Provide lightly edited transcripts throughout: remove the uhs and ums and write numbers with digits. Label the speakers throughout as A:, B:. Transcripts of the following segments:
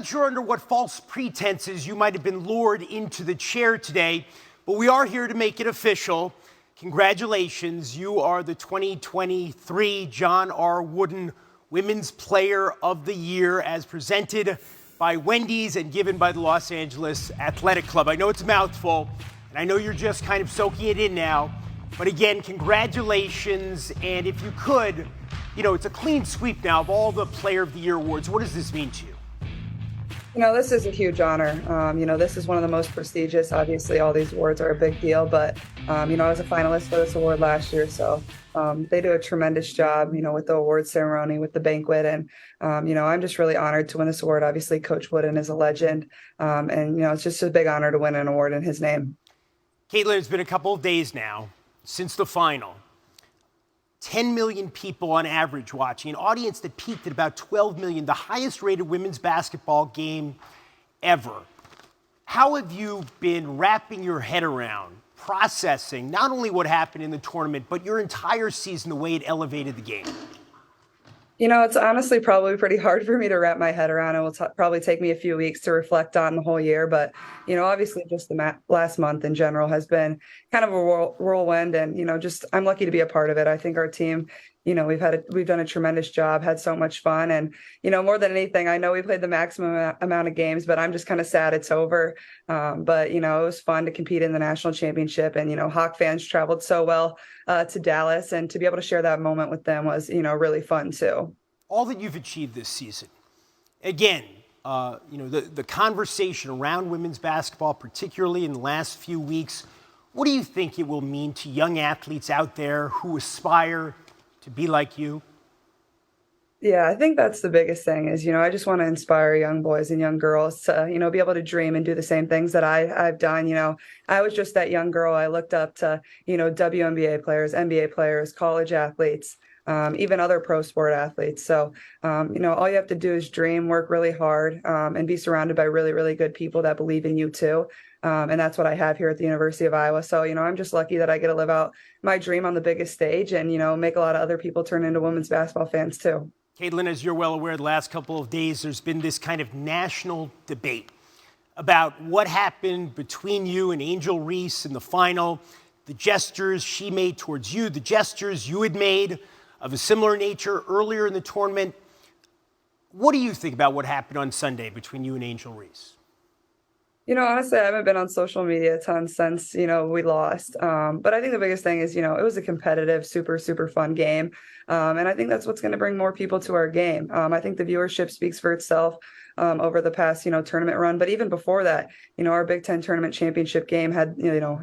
A: Not sure under what false pretenses you might have been lured into the chair today, but we are here to make it official. Congratulations, you are the 2023 John R. Wooden Women's Player of the Year as presented by Wendy's and given by the Los Angeles Athletic Club. I know it's a mouthful, and I know you're just kind of soaking it in now, but again, congratulations, and if you could, it's a clean sweep now of all the Player of the Year awards. What does this mean to you?
B: This is a huge honor. This is one of the most prestigious. Obviously, all these awards are a big deal, but, I was a finalist for this award last year. So they do a tremendous job, with the award ceremony, with the banquet. And, I'm just really honored to win this award. Obviously, Coach Wooden is a legend. It's just a big honor to win an award in his name.
A: Caitlin, it's been a couple of days now since the final. 10 million people on average watching, an audience that peaked at about 12 million, the highest rated women's basketball game ever. How have you been wrapping your head around, processing not only what happened in the tournament, but your entire season, the way it elevated the game?
B: It's honestly probably pretty hard for me to wrap my head around. It will probably take me a few weeks to reflect on the whole year. But, obviously just the last month in general has been kind of a whirlwind. And, I'm lucky to be a part of it. I think our team, we've done a tremendous job, had so much fun. And, more than anything, I know we played the maximum amount of games, but I'm just kind of sad it's over. But, it was fun to compete in the national championship. And, Hawk fans traveled so well to Dallas. And to be able to share that moment with them was, really fun, too.
A: All that you've achieved this season, again, the conversation around women's basketball, particularly in the last few weeks, what do you think it will mean to young athletes out there who aspire to be like you?
B: Yeah, I think that's the biggest thing is, I just want to inspire young boys and young girls to, be able to dream and do the same things that I've done. I was just that young girl. I looked up to, WNBA players, NBA players, college athletes, even other pro sport athletes. So, all you have to do is dream, work really hard, and be surrounded by really, really good people that believe in you too. And that's what I have here at the University of Iowa. So, I'm just lucky that I get to live out my dream on the biggest stage and, make a lot of other people turn into women's basketball fans too.
A: Caitlin, as you're well aware, the last couple of days, there's been this kind of national debate about what happened between you and Angel Reese in the final, the gestures she made towards you, the gestures you had made of a similar nature earlier in the tournament. What do you think about what happened on Sunday between you and Angel Reese?
B: Honestly, I haven't been on social media a ton since, we lost. But I think the biggest thing is, it was a competitive, super, super fun game. And I think that's what's going to bring more people to our game. I think the viewership speaks for itself over the past, tournament run. But even before that, our Big Ten tournament championship game had,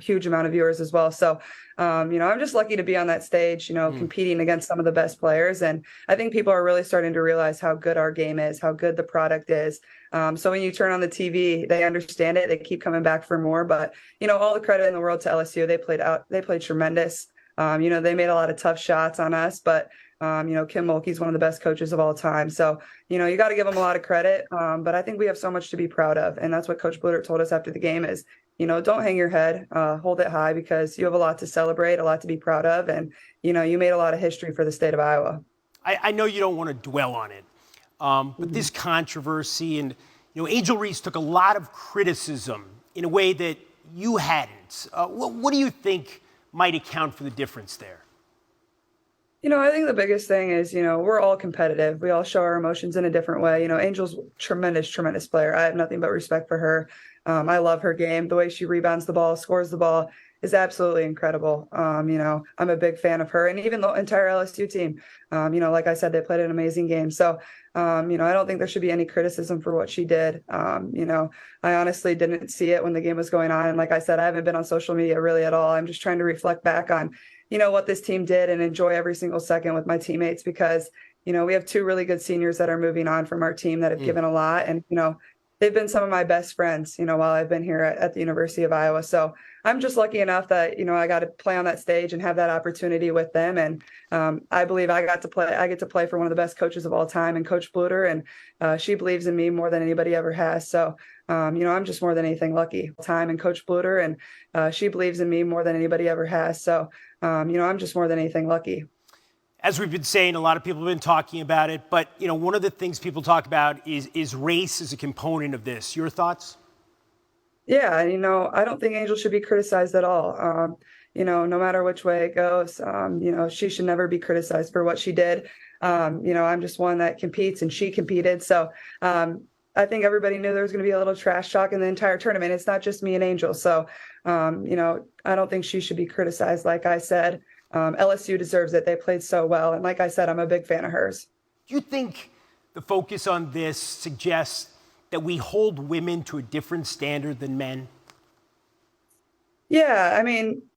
B: huge amount of viewers as well. So, I'm just lucky to be on that stage, competing against some of the best players. And I think people are really starting to realize how good our game is, how good the product is. So when you turn on the TV, they understand it. They keep coming back for more. But, all the credit in the world to LSU. They played tremendous. They made a lot of tough shots on us. But, Kim Mulkey's one of the best coaches of all time. So, you got to give them a lot of credit. But I think we have so much to be proud of. And that's what Coach Bludert told us after the game is, don't hang your head, hold it high because you have a lot to celebrate, a lot to be proud of. And, you made a lot of history for the state of Iowa.
A: I know you don't want to dwell on it. But this controversy and, Angel Reese took a lot of criticism in a way that you hadn't. What do you think might account for the difference there?
B: I think the biggest thing is, we're all competitive. We all show our emotions in a different way. Angel's tremendous, tremendous player. I have nothing but respect for her. I love her game. The way she rebounds the ball, scores the ball is absolutely incredible. I'm a big fan of her and even the entire LSU team. Like I said, they played an amazing game. So, I don't think there should be any criticism for what she did. I honestly didn't see it when the game was going on. And like I said, I haven't been on social media really at all. I'm just trying to reflect back on, what this team did and enjoy every single second with my teammates because, we have two really good seniors that are moving on from our team that have given a lot. And, they've been some of my best friends, while I've been here at the University of Iowa. So I'm just lucky enough that, I got to play on that stage and have that opportunity with them. And I believe I get to play for one of the best coaches of all time and Coach Bludert. And she believes in me more than anybody ever has. So, I'm just more than anything lucky. And Coach Bludert, and she believes in me more than anybody ever has. So, I'm just more than anything lucky.
A: As we've been saying, a lot of people have been talking about it, but one of the things people talk about is race as a component of this. Your thoughts?
B: Yeah, I don't think Angel should be criticized at all. No matter which way it goes, she should never be criticized for what she did. I'm just one that competes and she competed. So I think everybody knew there was going to be a little trash talk in the entire tournament. It's not just me and Angel. So, I don't think she should be criticized. Like I said, LSU deserves it. They played so well. And like I said, I'm a big fan of hers.
A: Do you think the focus on this suggests that we hold women to a different standard than men?
B: Yeah,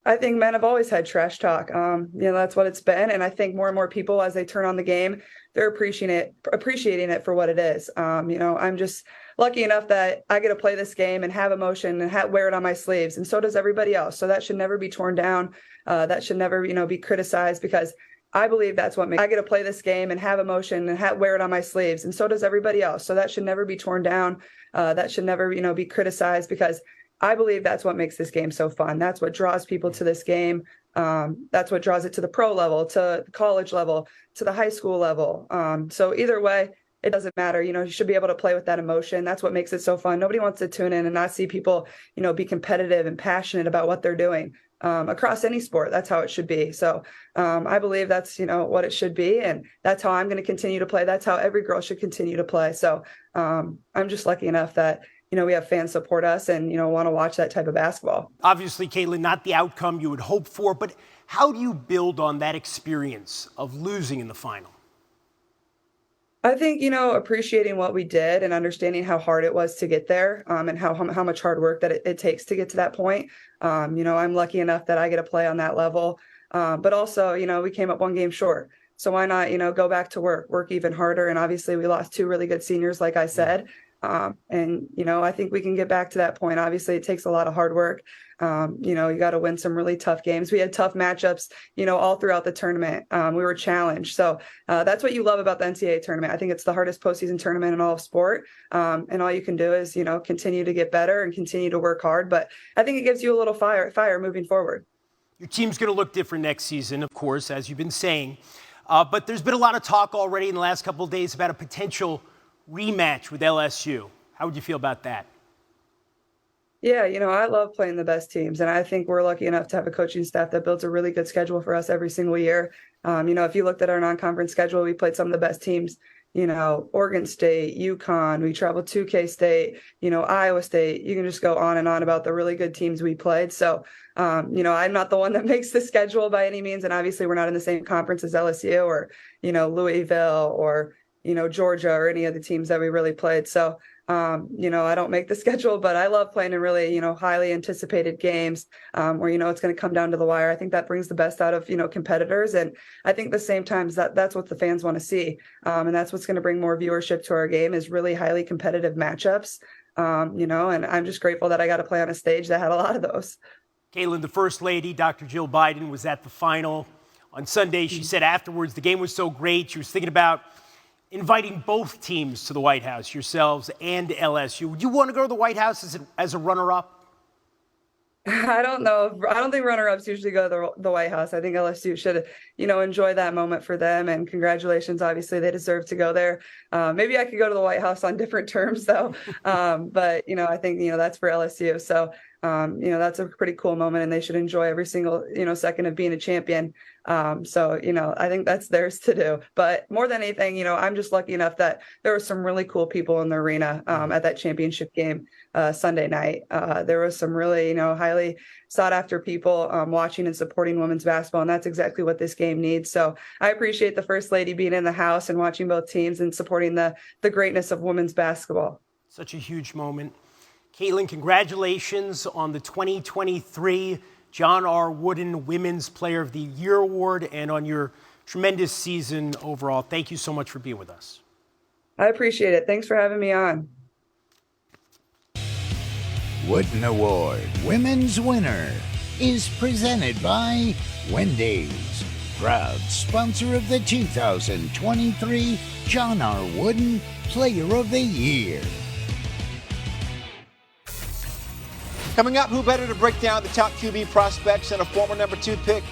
B: I think men have always had trash talk. That's what it's been. And I think more and more people, as they turn on the game, they're appreciating it for what it is. I'm just lucky enough that I get to play this game and have emotion and wear it on my sleeves. And so does everybody else. So that should never be torn down. That should never, be criticized, because I believe that's what makes I get to play this game and have emotion and wear it on my sleeves. And so does everybody else. So that should never be torn down. That should never, be criticized, because I believe that's what makes this game so fun. That's what draws people to this game. That's what draws it to the pro level, to the college level, to the high school level. So either way, it doesn't matter. You should be able to play with that emotion. That's what makes it so fun. Nobody wants to tune in and not see people, be competitive and passionate about what they're doing across any sport. That's how it should be. So I believe that's, what it should be. And that's how I'm going to continue to play. That's how every girl should continue to play. So I'm just lucky enough that we have fans support us and, want to watch that type of basketball.
A: Obviously, Caitlin, not the outcome you would hope for, but how do you build on that experience of losing in the final?
B: I think, appreciating what we did and understanding how hard it was to get there, and how much hard work that it takes to get to that point. I'm lucky enough that I get to play on that level. But also, we came up one game short. So why not, go back to work even harder. And obviously we lost two really good seniors, like I said. I think we can get back to that point. Obviously, it takes a lot of hard work. You got to win some really tough games. We had tough matchups, all throughout the tournament. We were challenged. So that's what you love about the NCAA tournament. I think it's the hardest postseason tournament in all of sport. And all you can do is, continue to get better and continue to work hard. But I think it gives you a little fire moving forward.
A: Your team's going to look different next season, of course, as you've been saying. But there's been a lot of talk already in the last couple of days about a potential rematch with LSU. How would you feel about that?
B: Yeah, I love playing the best teams, and I think we're lucky enough to have a coaching staff that builds a really good schedule for us every single year. If you looked at our non-conference schedule, we played some of the best teams, Oregon State, UConn, we traveled to K-State, Iowa State. You can just go on and on about the really good teams we played. So, I'm not the one that makes the schedule by any means, and obviously we're not in the same conference as LSU or, Louisville or, Georgia or any of the teams that we really played. So, I don't make the schedule, but I love playing in really, highly anticipated games where, it's going to come down to the wire. I think that brings the best out of, competitors. And I think at the same time that's what the fans want to see. And that's what's going to bring more viewership to our game is really highly competitive matchups, and I'm just grateful that I got to play on a stage that had a lot of those.
A: Caitlin, the First Lady, Dr. Jill Biden, was at the final on Sunday. She said afterwards the game was so great. She was thinking about inviting both teams to the White House, yourselves and LSU. Would you want to go to the White House as a runner-up?
B: I don't know. I don't think runner-ups usually go to the White House. I think LSU should, enjoy that moment for them. And congratulations. Obviously, they deserve to go there. Maybe I could go to the White House on different terms, though. But, I think, that's for LSU. So, that's a pretty cool moment, and they should enjoy every single, second of being a champion. So, I think that's theirs to do. But more than anything, I'm just lucky enough that there were some really cool people in the arena at that championship game Sunday night. There was some really, highly sought after people watching and supporting women's basketball. And that's exactly what this game needs. So I appreciate the First Lady being in the house and watching both teams and supporting the greatness of women's basketball.
A: Such a huge moment. Caitlin, congratulations on the 2023 John R. Wooden Women's Player of the Year Award and on your tremendous season overall. Thank you so much for being with us.
B: I appreciate it. Thanks for having me on.
C: Wooden Award Women's Winner is presented by Wendy's, proud sponsor of the 2023 John R. Wooden Player of the Year.
D: Coming up, who better to break down the top QB prospects and a former number 2 pick